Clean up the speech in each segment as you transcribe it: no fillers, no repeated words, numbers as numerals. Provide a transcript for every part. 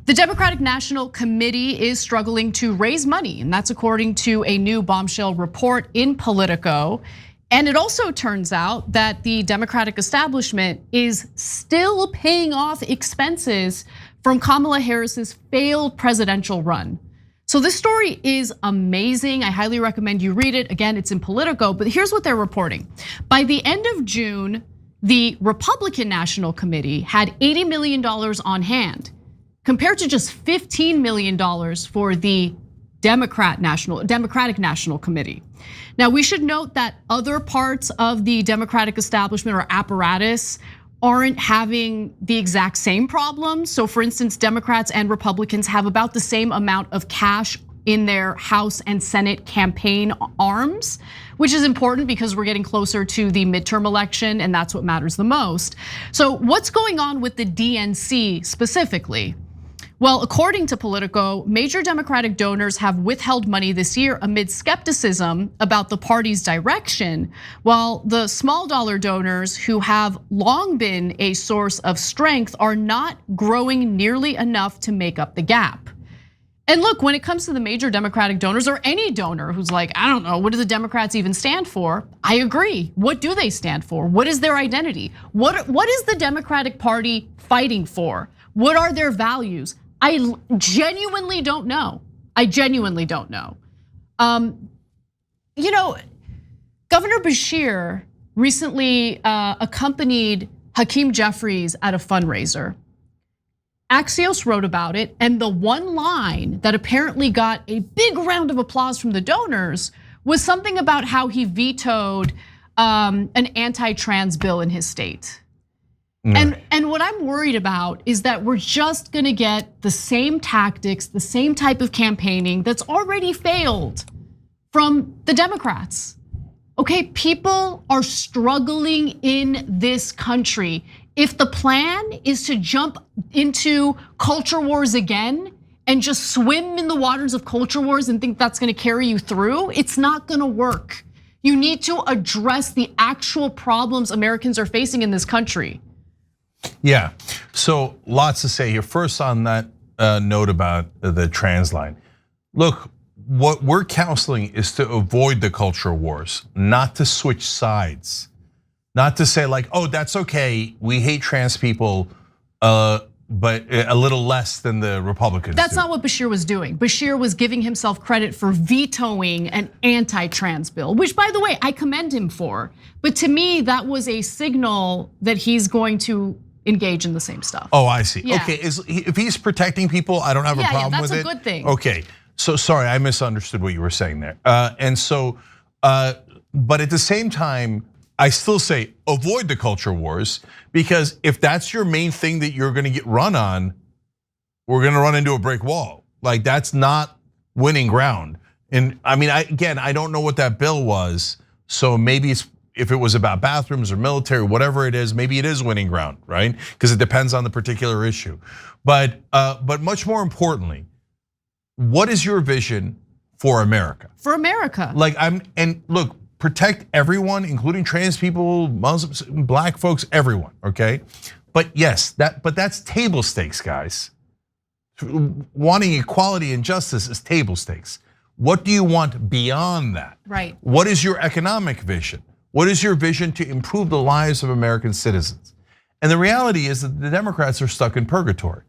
The Democratic National Committee is struggling to raise money, and that's according to a new bombshell report in Politico. And it also turns out that the Democratic establishment is still paying off expenses from Kamala Harris's failed presidential run. So this story is amazing. I highly recommend you read it. Again, it's in Politico, but here's what they're reporting. By the end of June, the Republican National Committee had $80 million on hand, compared to just $15 million for the Democratic National Committee. Now, we should note that other parts of the Democratic establishment or apparatus aren't having the exact same problems. So for instance, Democrats and Republicans have about the same amount of cash in their House and Senate campaign arms, which is important because we're getting closer to the midterm election and that's what matters the most. So what's going on with the DNC specifically? Well, according to Politico, major Democratic donors have withheld money this year amid skepticism about the party's direction, while the small dollar donors who have long been a source of strength are not growing nearly enough to make up the gap. And look, when it comes to the major Democratic donors or any donor who's like, I don't know, what do the Democrats even stand for? I agree. What do they stand for? What is their identity? What is the Democratic Party fighting for? What are their values? I genuinely don't know. I genuinely don't know. You know, Governor Beshear recently accompanied Hakeem Jeffries at a fundraiser. Axios wrote about it, and the one line that apparently got a big round of applause from the donors was something about how he vetoed an anti-trans bill in his state. And what I'm worried about is that we're just gonna get the same tactics, the same type of campaigning that's already failed from the Democrats. Okay, people are struggling in this country. If the plan is to jump into culture wars again and just swim in the waters of culture wars and think that's gonna carry you through, it's not gonna work. You need to address the actual problems Americans are facing in this country. Yeah, so lots to say here. First on that note about the trans line. Look, what we're counseling is to avoid the culture wars, not to switch sides. Not to say like, oh, that's okay, we hate trans people, but a little less than the Republicans That's do. not what Beshear was doing. Beshear was giving himself credit for vetoing an anti-trans bill, which by the way, I commend him for. But to me, that was a signal that he's going to engage in the same stuff. Oh, I see. Yeah. Okay, if he's protecting people, I don't have a problem with it. Yeah, that's a good thing. Okay, so sorry, I misunderstood what you were saying there. And so, but at the same time, I still say avoid the culture wars, because if that's your main thing that you're gonna get run on, we're gonna run into a brick wall. Like that's not winning ground. And I mean, I don't know what that bill was, so maybe it's, if it was about bathrooms or military, whatever it is, maybe it is winning ground, right? Because it depends on the particular issue. But much more importantly, what is your vision for America? For America. Like and look, protect everyone, including trans people, Muslims, black folks, everyone, okay? But yes, that's table stakes, guys. Wanting equality and justice is table stakes. What do you want beyond that? Right. What is your economic vision? What is your vision to improve the lives of American citizens? And the reality is that the Democrats are stuck in purgatory.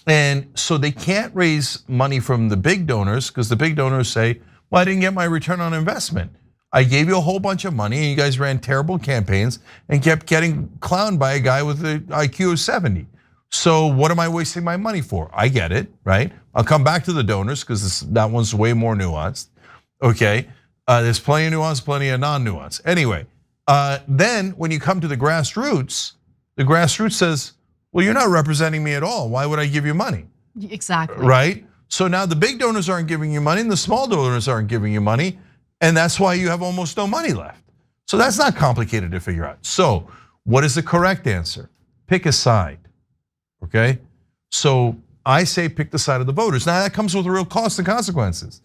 And so they can't raise money from the big donors because the big donors say, well, I didn't get my return on investment. I gave you a whole bunch of money and you guys ran terrible campaigns and kept getting clowned by a guy with an IQ of 70. So what am I wasting my money for? I get it, right? I'll come back to the donors because that one's way more nuanced, okay? There's plenty of nuance, plenty of non-nuance. Anyway, then when you come to the grassroots says, well, you're not representing me at all. Why would I give you money? Exactly. Right? So now the big donors aren't giving you money and the small donors aren't giving you money. And that's why you have almost no money left. So that's not complicated to figure out. So what is the correct answer? Pick a side, okay? So I say pick the side of the voters. Now that comes with real costs and consequences.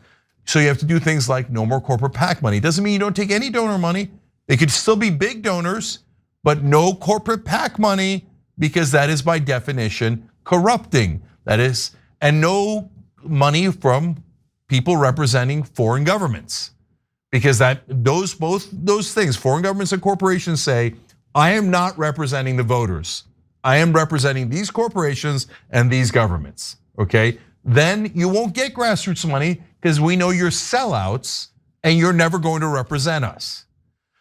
So you have to do things like no more corporate PAC money. Doesn't mean you don't take any donor money. They could still be big donors, but no corporate PAC money because that is by definition corrupting. That is, and no money from people representing foreign governments. Because both those things, foreign governments and corporations say, I am not representing the voters. I am representing these corporations and these governments, okay? Then you won't get grassroots money because we know you're sellouts and you're never going to represent us.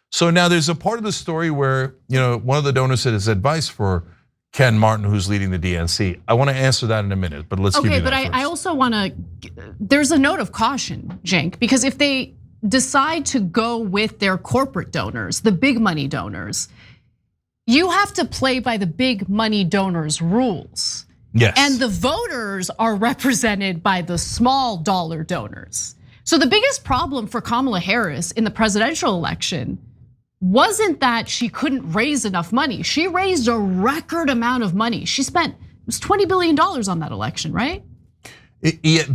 So now there's a part of the story where one of the donors said his advice for Ken Martin, who's leading the DNC. I want to answer that in a minute, but let's give you that first. Okay, but I also want to, there's a note of caution, Cenk, because if they decide to go with their corporate donors, the big money donors, you have to play by the big money donors' rules. Yes. And the voters are represented by the small dollar donors. So the biggest problem for Kamala Harris in the presidential election wasn't that she couldn't raise enough money. She raised a record amount of money. She spent, it was $20 billion on that election, right?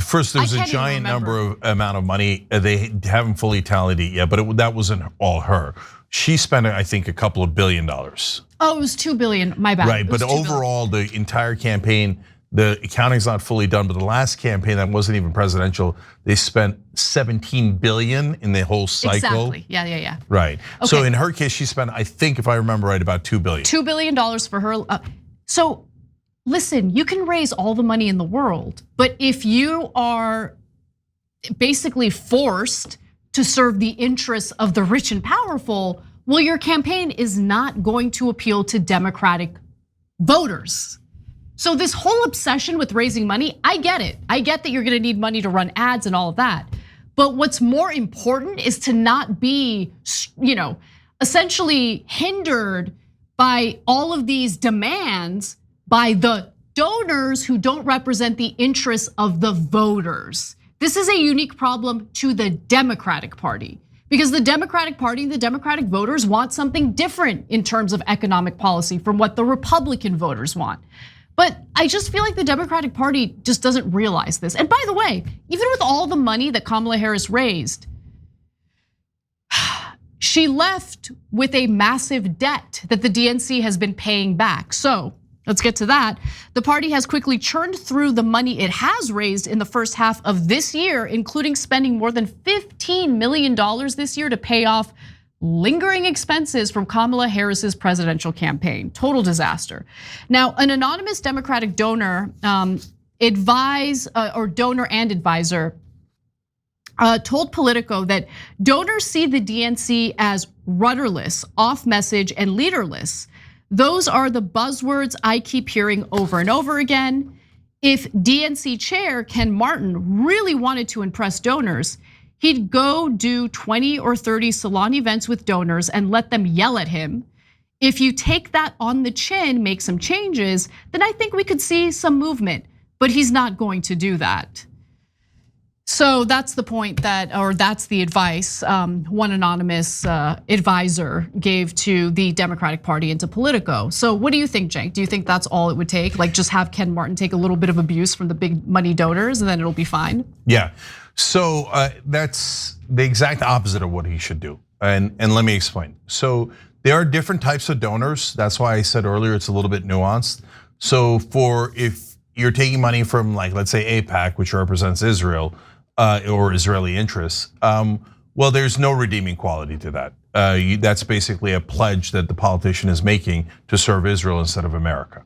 First, there's a giant amount of money. They haven't fully tallied it yet, but that wasn't all her. She spent, I think, a couple of $1 billion. Oh, it was $2 billion, my bad. Right, but overall, the entire campaign, the accounting's not fully done, but the last campaign that wasn't even presidential, they spent $17 billion in the whole cycle. Exactly, yeah. Right, okay. So in her case, she spent, I think, if I remember right, about $2 billion. $2 billion for her. So listen, you can raise all the money in the world, but if you are basically forced to serve the interests of the rich and powerful, well, your campaign is not going to appeal to Democratic voters. So this whole obsession with raising money, I get it. I get that you're gonna need money to run ads and all of that. But what's more important is to not be, essentially hindered by all of these demands by the donors who don't represent the interests of the voters. This is a unique problem to the Democratic Party because the Democratic Party and the Democratic voters want something different in terms of economic policy from what the Republican voters want. But I just feel like the Democratic Party just doesn't realize this. And by the way, even with all the money that Kamala Harris raised, she left with a massive debt that the DNC has been paying back. So let's get to that. The party has quickly churned through the money it has raised in the first half of this year, including spending more than $15 million this year to pay off lingering expenses from Kamala Harris's presidential campaign. Total disaster. Now, an anonymous Democratic donor, donor and advisor, told Politico that donors see the DNC as rudderless, off message, and leaderless. Those are the buzzwords I keep hearing over and over again. If DNC chair Ken Martin really wanted to impress donors, he'd go do 20 or 30 salon events with donors and let them yell at him. If you take that on the chin, make some changes, then I think we could see some movement, but he's not going to do that. So that's the point that's the advice one anonymous advisor gave to the Democratic Party and to Politico. So what do you think, Cenk? Do you think that's all it would take? Like just have Ken Martin take a little bit of abuse from the big money donors and then it'll be fine? Yeah, so that's the exact opposite of what he should do. And let me explain. So there are different types of donors. That's why I said earlier it's a little bit nuanced. So if you're taking money from like, let's say AIPAC, which represents Israel, or Israeli interests, well, there's no redeeming quality to that. That's basically a pledge that the politician is making to serve Israel instead of America.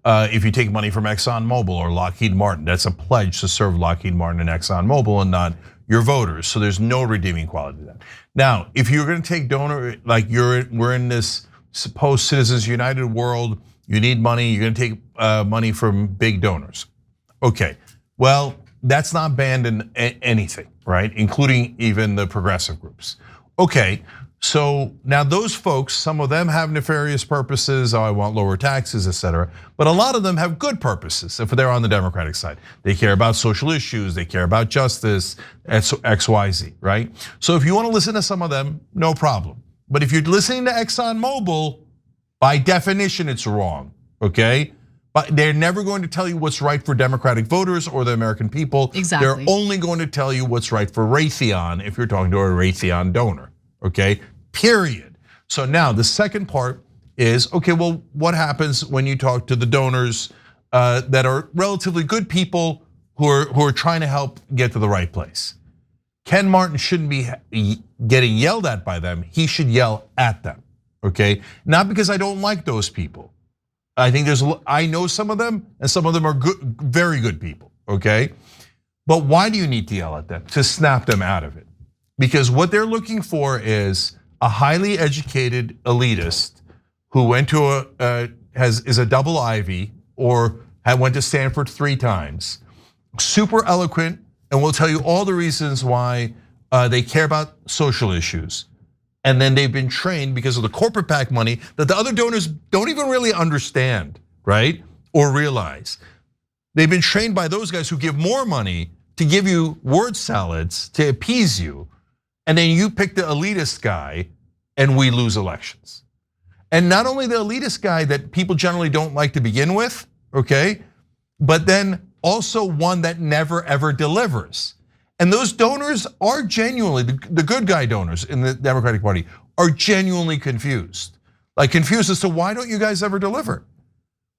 If you take money from ExxonMobil or Lockheed Martin, that's a pledge to serve Lockheed Martin and ExxonMobil and not your voters. So there's no redeeming quality to that. Now, if you're gonna take donor, like we're in this post Citizens United world, you need money, you're gonna take money from big donors. Okay, well, that's not banned in anything, right? Including even the progressive groups. Okay, so now those folks, some of them have nefarious purposes. Oh, I want lower taxes, etc. But a lot of them have good purposes if they're on the Democratic side. They care about social issues, they care about justice, X, Y, Z, right? So if you want to listen to some of them, no problem. But if you're listening to ExxonMobil, by definition, it's wrong, okay? But they're never going to tell you what's right for Democratic voters or the American people. Exactly. They're only going to tell you what's right for Raytheon if you're talking to a Raytheon donor, okay? Period. So now the second part is, okay, well, what happens when you talk to the donors that are relatively good people who are trying to help get to the right place. Ken Martin shouldn't be getting yelled at by them. He should yell at them, okay? Not because I don't like those people. I know some of them, and some of them are good, very good people, okay? But why do you need to yell at them? To snap them out of it. Because what they're looking for is a highly educated elitist who went to is a double Ivy or went to Stanford 3 times, super eloquent, and will tell you all the reasons why they care about social issues. And then they've been trained because of the corporate PAC money that the other donors don't even really understand, right? Or realize. They've been trained by those guys who give more money to give you word salads to appease you. And then you pick the elitist guy and we lose elections. And not only the elitist guy that people generally don't like to begin with, okay? But then also one that never ever delivers. And those donors are genuinely, the good guy donors in the Democratic Party are genuinely confused. Like confused as to why don't you guys ever deliver?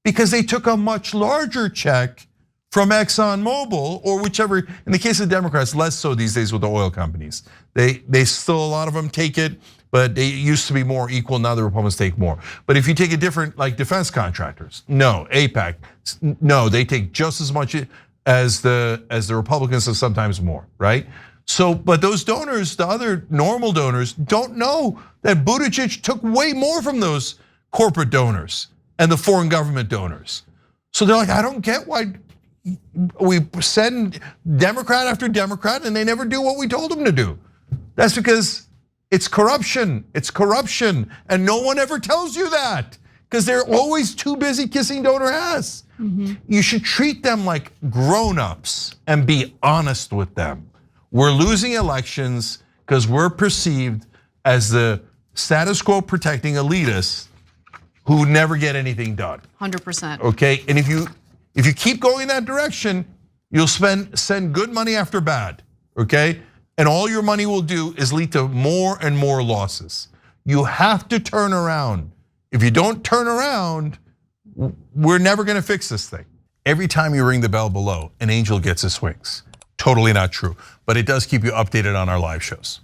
Because they took a much larger check from ExxonMobil or whichever, in the case of Democrats, less so these days with the oil companies. They still, a lot of them take it, but they used to be more equal, now the Republicans take more. But if you take a different, like defense contractors, no, AIPAC, no, they take just as much as the Republicans and sometimes more, right? So, but those donors, the other normal donors, don't know that Buttigieg took way more from those corporate donors and the foreign government donors. So they're like, I don't get why we send Democrat after Democrat and they never do what we told them to do. That's because it's corruption, and no one ever tells you that because they're always too busy kissing donor ass. You should treat them like grown-ups and be honest with them. We're losing elections because we're perceived as the status quo protecting elitists who never get anything done. 100%. Okay, and if you keep going in that direction, you'll send good money after bad, okay? And all your money will do is lead to more and more losses. You have to turn around. If you don't turn around, we're never gonna fix this thing. Every time you ring the bell below, an angel gets his wings. Totally not true, but it does keep you updated on our live shows.